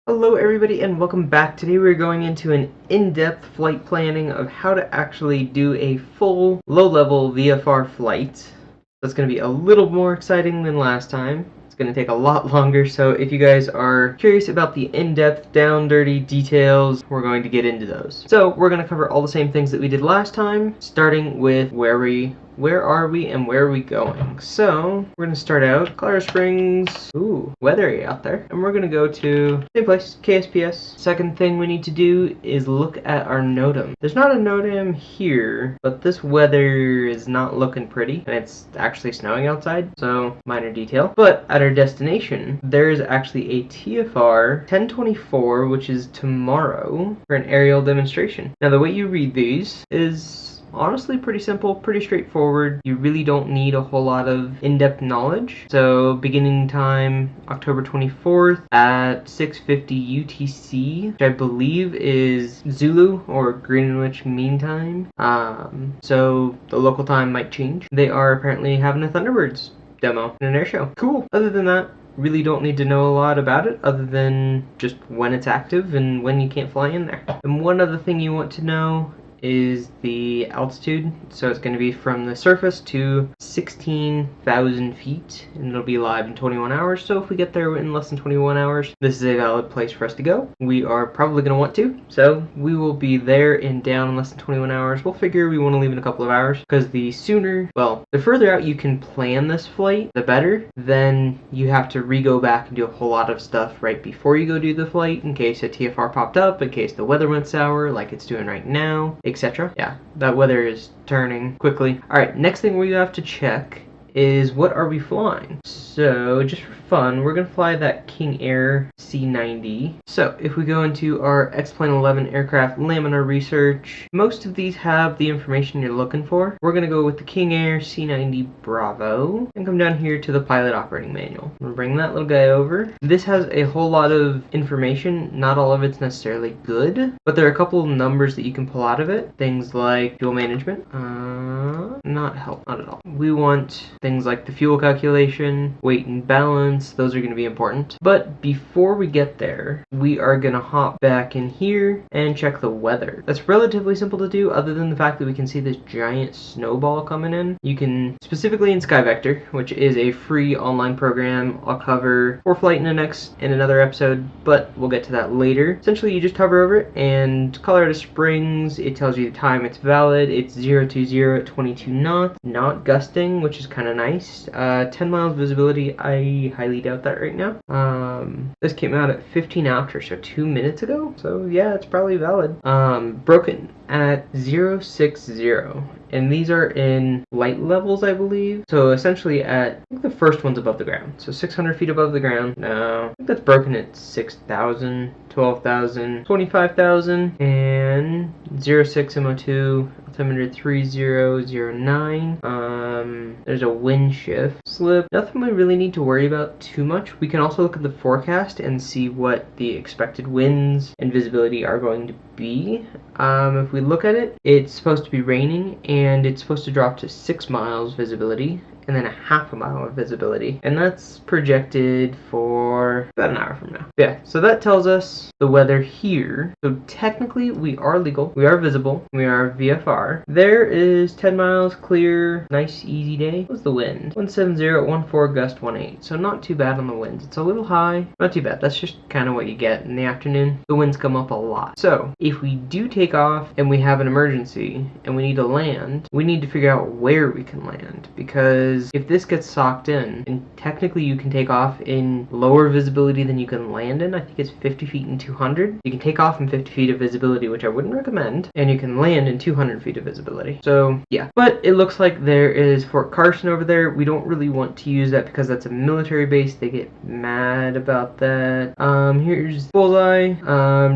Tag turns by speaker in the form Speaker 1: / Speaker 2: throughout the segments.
Speaker 1: Hello everybody and welcome back. Today we're going into an in-depth flight planning of how to actually do a full low-level VFR flight. That's going to be a little more exciting than last time. It's going to take a lot longer, so if you guys are curious about the in-depth, down dirty details, we're going to get into those. So we're going to cover all the same things that we did last time, starting with where are we and where are we going. So we're going to start out Colorado Springs. Ooh, weathery out there. And we're going to go to same place, KSPS. Second thing we need to do is look at our NOTAM. There's not a NOTAM here, but this weather is not looking pretty, and it's actually snowing outside, so minor detail. But at our destination, there is actually a TFR 1024, which is tomorrow, for an aerial demonstration. Now the way you read these is honestly pretty simple, pretty straightforward. You really don't need a whole lot of in-depth knowledge. So beginning time October 24th at 6:50 UTC, which I believe is Zulu or Greenwich Mean Time. So the local time might change. They are apparently having a Thunderbirds demo in an air show. Cool. Other than that, really don't need to know a lot about it other than just when it's active and when you can't fly in there. And one other thing you want to know is the altitude. So it's going to be from the surface to 16,000 feet, and it'll be live in 21 hours. So if we get there in less than 21 hours, this is a valid place for us to go. We are probably going to want to, so we will be there and down in less than 21 hours. We'll figure we want to leave in a couple of hours, because the further out you can plan this flight, the better. Then you have to re-go back and do a whole lot of stuff right before you go do the flight, in case a TFR popped up, in case the weather went sour like it's doing right now, etc. Yeah, that weather is turning quickly. Alright, next thing we have to check is what are we flying. So just for fun, we're going to fly that King Air C90. So if we go into our X-Plane 11 aircraft laminar research, most of these have the information you're looking for. We're going to go with the King Air C90 Bravo and come down here to the pilot operating manual. I'm going to bring that little guy over. This has a whole lot of information. Not all of it's necessarily good, but there are a couple of numbers that you can pull out of it. Things like fuel management. Not at all. We want things like the fuel calculation, weight and balance. Those are going to be important. But before we get there, we are going to hop back in here and check the weather. That's relatively simple to do, other than the fact that we can see this giant snowball coming in. You can, specifically in SkyVector, which is a free online program I'll cover for flight in another episode, but we'll get to that later. Essentially, you just hover over it, and Colorado Springs, it tells you the time it's valid. It's 020 at 22 knots, not gusting, which is kind of nice. 10 miles visibility, I highly doubt that right now. This came out at 15 after, so 2 minutes ago. So yeah, it's probably valid. Broken at 060, and these are in light levels, I believe. So essentially I think the first one's above the ground, so 600 feet above the ground. No, I think that's broken at 6,000, 12,000, 25,000, and 06 MO2, altimeter 3009. There's a wind shift slip. Nothing we really need to worry about too much. We can also look at the forecast and see what the expected winds and visibility are going to be. If we look at it, it's supposed to be raining, and it's supposed to drop to 6 miles visibility, and then a half a mile of visibility, and that's projected for about an hour from now. Yeah, so that tells us the weather here. So technically we are legal, we are visible, we are VFR. There is 10 miles clear, nice easy day. What's the wind? 170 at 14, gust 18, so not too bad on the winds. It's a little high, not too bad. That's just kind of what you get in the afternoon. The winds come up a lot. So if we do take off and we have an emergency and we need to land, we need to figure out where we can land, because if this gets socked in, and technically you can take off in lower visibility than you can land in. I think it's 50 feet and 200. You can take off in 50 feet of visibility, which I wouldn't recommend, and you can land in 200 feet of visibility. So yeah, but it looks like there is Fort Carson over there. We don't really want to use that because that's a military base. They get mad about that. Here's Bullseye.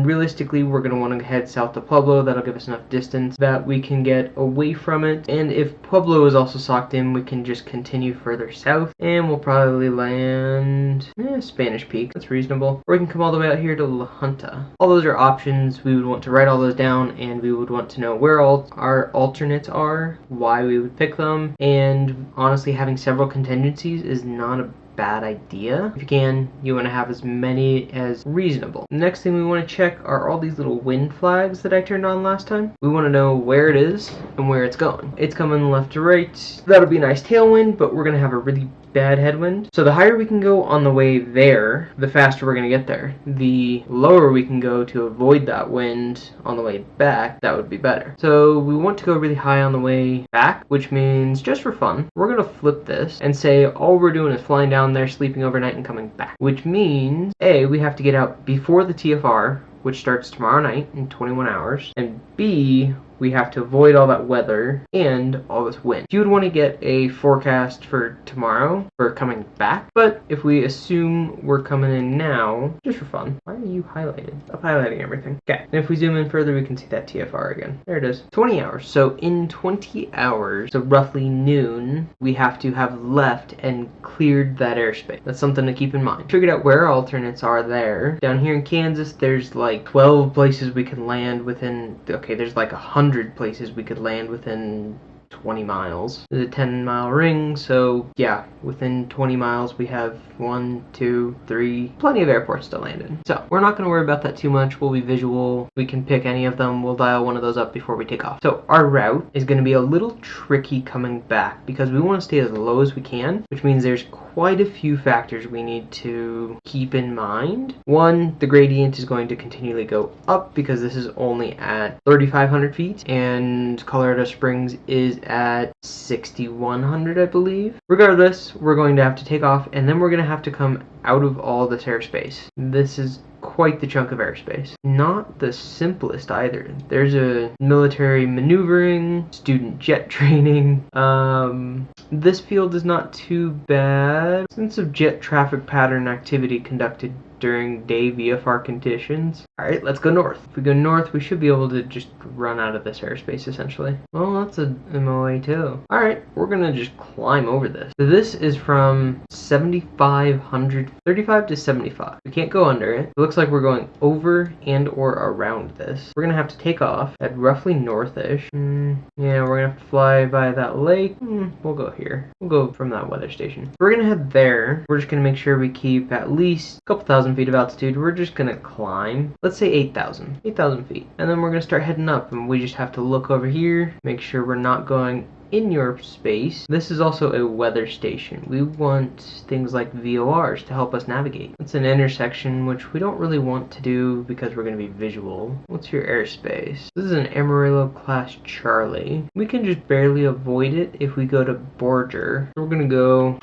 Speaker 1: Realistically, we're going to want to head south to Pueblo. That'll give us enough distance that we can get away from it. And if Pueblo is also socked in, we can just continue further south, and we'll probably land Spanish Peak. That's reasonable. Or we can come all the way out here to La Junta. All those are options. We would want to write all those down, and we would want to know where all our alternates are, why we would pick them, and honestly, having several contingencies is not a bad idea. If you can, you want to have as many as reasonable. The next thing we want to check are all these little wind flags that I turned on last time. We want to know where it is and where it's going. It's coming left to right. That'll be a nice tailwind, but we're going to have a really bad headwind. So the higher we can go on the way there, the faster we're going to get there. The lower we can go to avoid that wind on the way back, that would be better. So we want to go really high on the way back, which means just for fun, we're going to flip this and say all we're doing is flying down there, sleeping overnight, and coming back. Which means, A, we have to get out before the TFR, which starts tomorrow night in 21 hours, and B, we have to avoid all that weather and all this wind. You would want to get a forecast for tomorrow for coming back, but if we assume we're coming in now, just for fun, why are you highlighted? Stop highlighting everything. Okay, and if we zoom in further, we can see that TFR again. There it is. 20 hours. So in 20 hours, so roughly noon, we have to have left and cleared that airspace. That's something to keep in mind. Figured out where alternates are there. Down here in Kansas, there's like 12 places we can land within, okay, there's like 100 places we could land within 20 miles. There's a 10-mile ring, so yeah, within 20 miles we have 1, 2, 3, plenty of airports to land in. So we're not going to worry about that too much. We'll be visual. We can pick any of them. We'll dial one of those up before we take off. So our route is going to be a little tricky coming back because we want to stay as low as we can, which means there's quite a few factors we need to keep in mind. One, the gradient is going to continually go up because this is only at 3,500 feet and Colorado Springs is at 6,100, I believe. Regardless, we're going to have to take off and then we're going to have to come out of all this airspace. This is quite the chunk of airspace. Not the simplest either. There's a military maneuvering, student jet training. This field is not too bad. Sense of jet traffic pattern activity conducted during day VFR conditions. Alright, let's go north. If we go north, we should be able to just run out of this airspace, essentially. Well, that's a MOA too. Alright, we're gonna just climb over this. So this is from 7,500, 35 to 75. We can't go under it. It looks like we're going over and or around this. We're gonna have to take off at roughly northish. Yeah, we're gonna have to fly by that lake. We'll go here. We'll go from that weather station. We're gonna head there. We're just gonna make sure we keep at least a couple thousand feet of altitude. We're just gonna climb, let's say 8,000 feet, and then we're gonna start heading up, and we just have to look over here, make sure we're not going in your space. This is also a weather station. We want things like VORs to help us navigate. It's an intersection, which we don't really want to do because we're going to be visual. What's your airspace? This is an Amarillo class Charlie. We can just barely avoid it if we go to Borger. We're going to go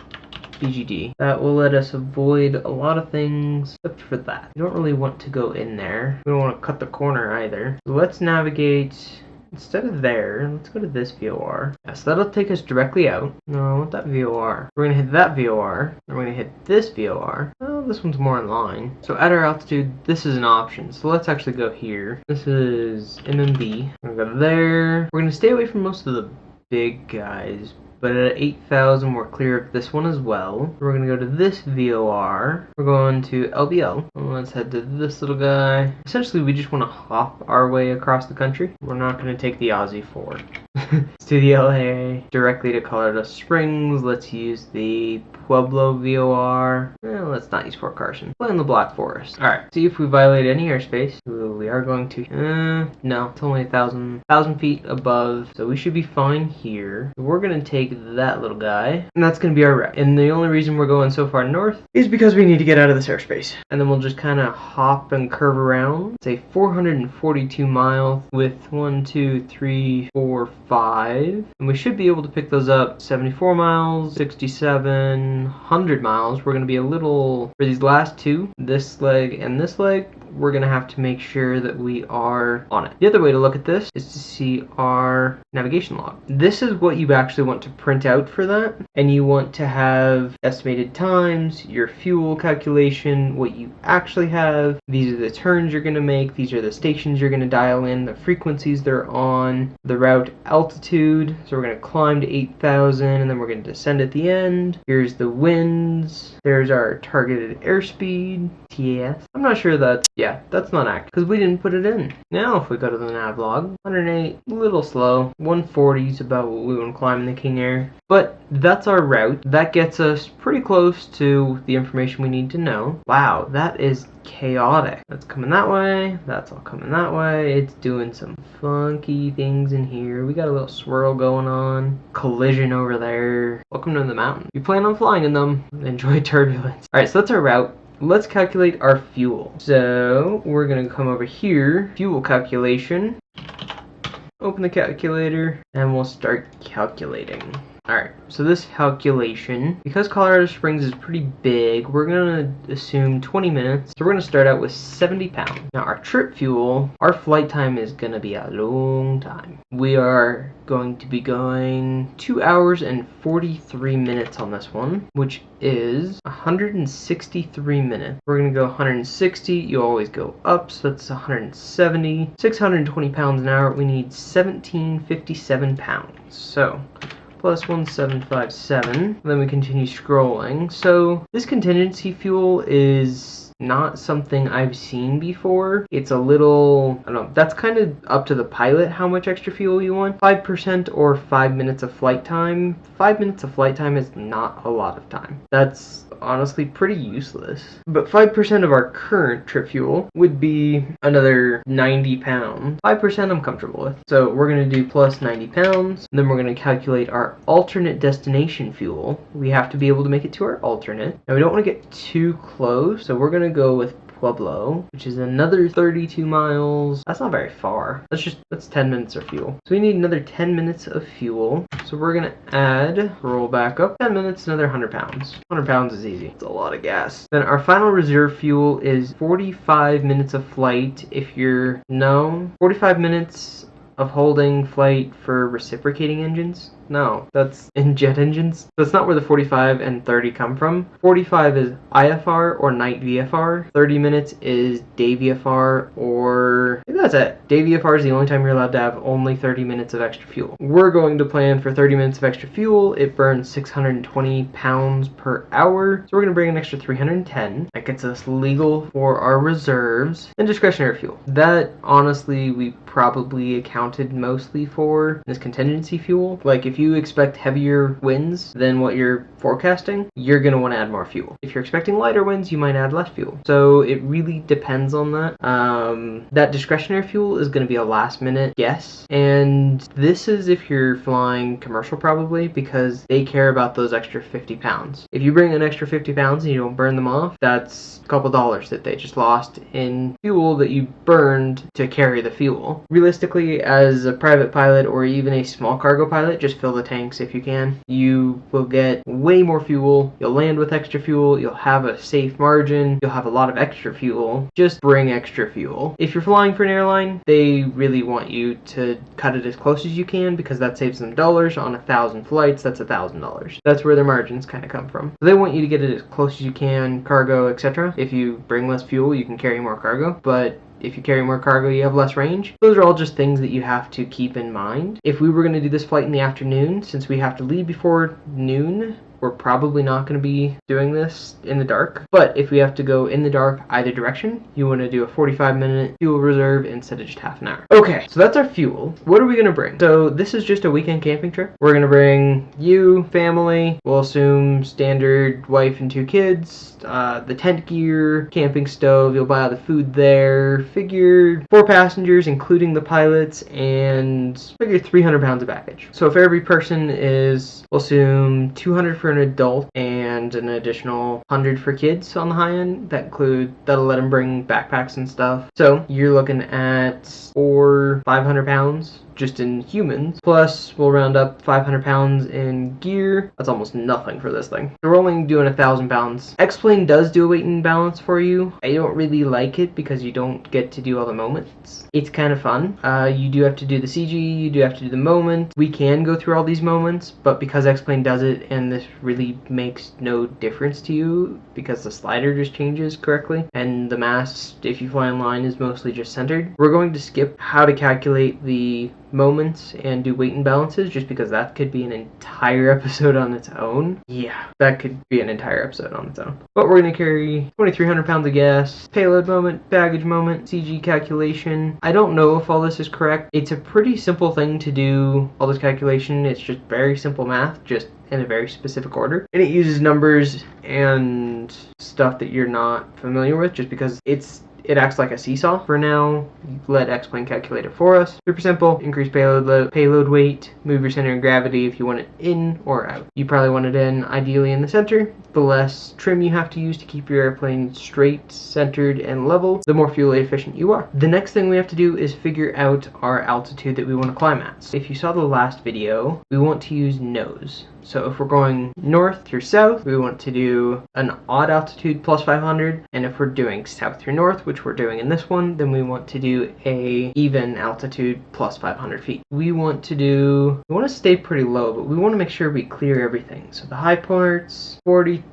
Speaker 1: BGD. That will let us avoid a lot of things except for that. We don't really want to go in there. We don't want to cut the corner either. So let's navigate. Instead of there, let's go to this VOR. Yeah, so that'll take us directly out. No, I want that VOR. We're going to hit that VOR. Then we're going to hit this VOR. Oh, this one's more in line. So at our altitude, this is an option. So let's actually go here. This is MMB. We're going to go there. We're going to stay away from most of the big guys. But at 8,000, we're clear of this one as well. We're going to go to this VOR. We're going to LBL. Let's head to this little guy. Essentially, we just want to hop our way across the country. We're not going to take the Aussie 4. Let's do the LA directly to Colorado Springs. Let's use the Pueblo VOR. Let's not use Fort Carson. Play in the Black Forest. Alright, see if we violate any airspace. Ooh, we are going to... no, it's only 1,000 feet above, so we should be fine here. We're going to take that little guy, and that's going to be our route. And the only reason we're going so far north is because we need to get out of this airspace. And then we'll just kind of hop and curve around. It's a 442 mile with 1, 2, 3, 4, 5. And we should be able to pick those up. 74 miles, 67, 100 miles. We're going to be a little, for these last two, this leg and this leg, we're going to have to make sure that we are on it. The other way to look at this is to see our navigation log. This is what you actually want to print out for that, and you want to have estimated times, your fuel calculation, what you actually have. These are the turns you're going to make, these are the stations you're going to dial in, the frequencies they're on, the route altitude. So we're going to climb to 8,000 and then we're going to descend at the end. Here's the winds. There's our targeted airspeed, TAS. I'm not sure that's, yeah, Yeah, that's not accurate because we didn't put it in. Now if we go to the nav log, 108, a little slow. 140 is about what we want to climb in the King Air. But that's our route. That gets us pretty close to the information we need to know. Wow, that is chaotic. That's coming that way. That's all coming that way. It's doing some funky things in here. We got a little swirl going on. Collision over there. Welcome to the mountain. You plan on flying in them. Enjoy turbulence. Alright, so that's our route. Let's calculate our fuel. So we're gonna come over here, fuel calculation, open the calculator, and we'll start calculating. Alright, so this calculation, because Colorado Springs is pretty big, we're going to assume 20 minutes. So we're going to start out with 70 pounds. Now our trip fuel, our flight time is going to be a long time. We are going to be going 2 hours and 43 minutes on this one, which is 163 minutes. We're going to go 160. You always go up, so that's 170. 620 pounds an hour. We need 1757 pounds. So plus 1757. Then we continue scrolling. So this contingency fuel is not something I've seen before. It's a little, I don't know, that's kind of up to the pilot how much extra fuel you want. 5% or 5 minutes of flight time. 5 minutes of flight time is not a lot of time. That's honestly pretty useless. But 5% of our current trip fuel would be another 90 pounds. 5% I'm comfortable with. So we're going to do plus 90 pounds. Then we're going to calculate our alternate destination fuel. We have to be able to make it to our alternate. Now we don't want to get too close, so we're going to go with Pueblo, which is another 32 miles. That's not very far. That's 10 minutes of fuel. So we need another 10 minutes of fuel. So we're gonna add, roll back up, 10 minutes, another 100 pounds. 100 pounds is easy. It's a lot of gas. Then our final reserve fuel is 45 minutes of flight. 45 minutes of holding flight for reciprocating engines. No, that's in jet engines. That's not where the 45 and 30 come from. 45 is IFR or night VFR. 30 minutes is day VFR, or maybe that's it. Day VFR is the only time you're allowed to have only 30 minutes of extra fuel. We're going to plan for 30 minutes of extra fuel. It burns 620 pounds per hour. So we're going to bring an extra 310. That gets us legal for our reserves. And discretionary fuel. That, honestly, we probably accounted mostly for this contingency fuel. Like, if you expect heavier winds than what you're forecasting, you're going to want to add more fuel. If you're expecting lighter winds, you might add less fuel. So it really depends on that. That discretionary fuel is going to be a last minute guess. And this is if you're flying commercial probably, because they care about those extra 50 pounds. If you bring an extra 50 pounds and you don't burn them off, that's a couple dollars that they just lost in fuel that you burned to carry the fuel. Realistically, as a private pilot or even a small cargo pilot, just fill the tanks if you can. You will get way more fuel. You'll land with extra fuel. You'll have a safe margin. You'll have a lot of extra fuel. Just bring extra fuel. If you're flying for an airline, they really want you to cut it as close as you can because that saves them dollars. On 1,000 flights, that's $1,000. That's where their margins kind of come from. So they want you to get it as close as you can, cargo, etc. If you bring less fuel, you can carry more cargo, but if you carry more cargo, you have less range. Those are all just things that you have to keep in mind. If we were going to do this flight in the afternoon, since we have to leave before noon, we're probably not going to be doing this in the dark. But if we have to go in the dark either direction, you want to do a 45-minute fuel reserve instead of just half an hour. Okay, so that's our fuel. What are we going to bring? So this is just a weekend camping trip. We're going to bring you, family. We'll assume standard wife and 2 kids. The tent gear, camping stove, you'll buy all the food there. Figure 4 passengers, including the pilots, and figure 300 pounds of baggage. So if every person is, we'll assume 200 for an adult and an additional 100 for kids on the high end. That'll let them bring backpacks and stuff. So you're looking at 500 pounds just in humans, plus we'll round up 500 pounds in gear. That's almost nothing for this thing. So we're only doing 1,000 pounds. X-Plane does do a weight and balance for you. I don't really like it because you don't get to do all the moments. It's kind of fun. You do have to do the CG, you do have to do the moment. We can go through all these moments, but because X-Plane does it and this really makes no difference to you because the slider just changes correctly and the mast, if you fly in line, is mostly just centered. We're going to skip how to calculate the moments and do weight and balances, just because that could be an entire episode on its own. Yeah, that could be an entire episode on its own. But we're going to carry 2,300 pounds of gas, payload moment, baggage moment, CG calculation. I don't know if all this is correct. It's a pretty simple thing to do all this calculation. It's just very simple math, just in a very specific order. And it uses numbers and stuff that you're not familiar with, just because it acts like a seesaw. For now, let X-Plane calculate it for us. Super simple. Increase payload weight. Move your center of gravity if you want it in or out. You probably want it in, ideally in the center. The less trim you have to use to keep your airplane straight, centered, and level, the more fuel efficient you are. The next thing we have to do is figure out our altitude that we want to climb at. So if you saw the last video, we want to use nose. So if we're going north through south, we want to do an odd altitude plus 500. And if we're doing south through north, which we're doing in this one, then we want to do a even altitude plus 500 feet. We want to stay pretty low, but we want to make sure we clear everything. So the high parts, 48,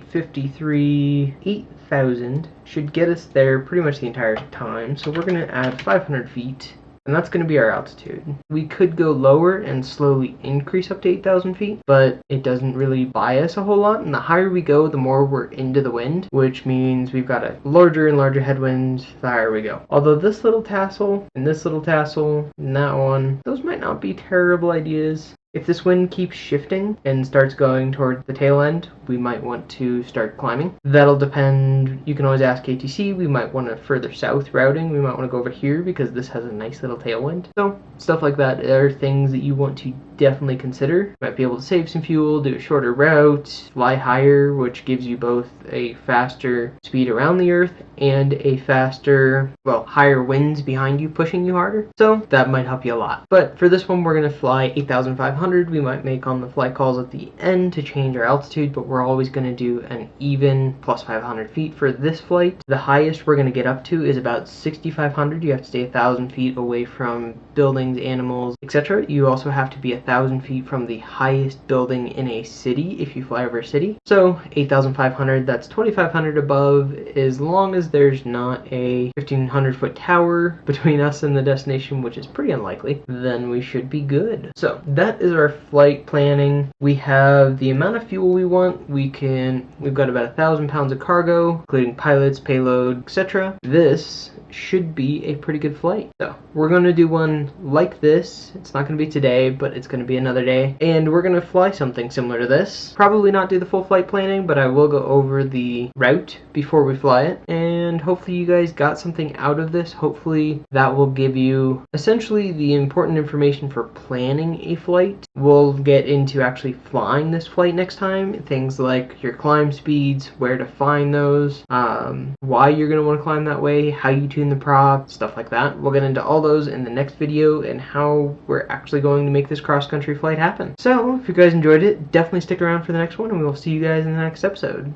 Speaker 1: 53, 8,000 should get us there pretty much the entire time. So we're going to add 500 feet. And that's going to be our altitude. We could go lower and slowly increase up to 8,000 feet, but it doesn't really buy us a whole lot. And the higher we go, the more we're into the wind, which means we've got a larger and larger headwind the higher we go. Although this little tassel and this little tassel and that one, those might not be terrible ideas. If this wind keeps shifting and starts going toward the tail end, we might want to start climbing. That'll depend. You can always ask ATC. We might want to further south routing. We might want to go over here because this has a nice little tailwind. So stuff like that are things that you want to definitely consider. You might be able to save some fuel, do a shorter route, fly higher, which gives you both a faster speed around the Earth and a faster, higher winds behind you pushing you harder. So that might help you a lot. But for this one, we're going to fly 8,500. We might make on the flight calls at the end to change our altitude, but we're always going to do an even plus 500 feet for this flight. The highest we're going to get up to is about 6,500. You have to stay 1,000 feet away from buildings, animals, etc. You also have to be 1,000 feet from the highest building in a city if you fly over a city. So 8,500, that's 2,500 above. As long as there's not a 1,500 foot tower between us and the destination, which is pretty unlikely, then we should be good. So that is our flight planning. We have the amount of fuel we want. We've got about 1,000 pounds of cargo, including pilots, payload, etc. This should be a pretty good flight. So we're going to do one like this. It's not going to be today, but it's going to be another day. And we're going to fly something similar to this. Probably not do the full flight planning, but I will go over the route before we fly it. And hopefully you guys got something out of this. Hopefully that will give you essentially the important information for planning a flight. We'll get into actually flying this flight next time. Things like your climb speeds, where to find those, why you're going to want to climb that way, how you tune the prop, stuff like that. We'll get into all those in the next video and how we're actually going to make this cross-country flight happen. So if you guys enjoyed it, definitely stick around for the next one, and we will see you guys in the next episode.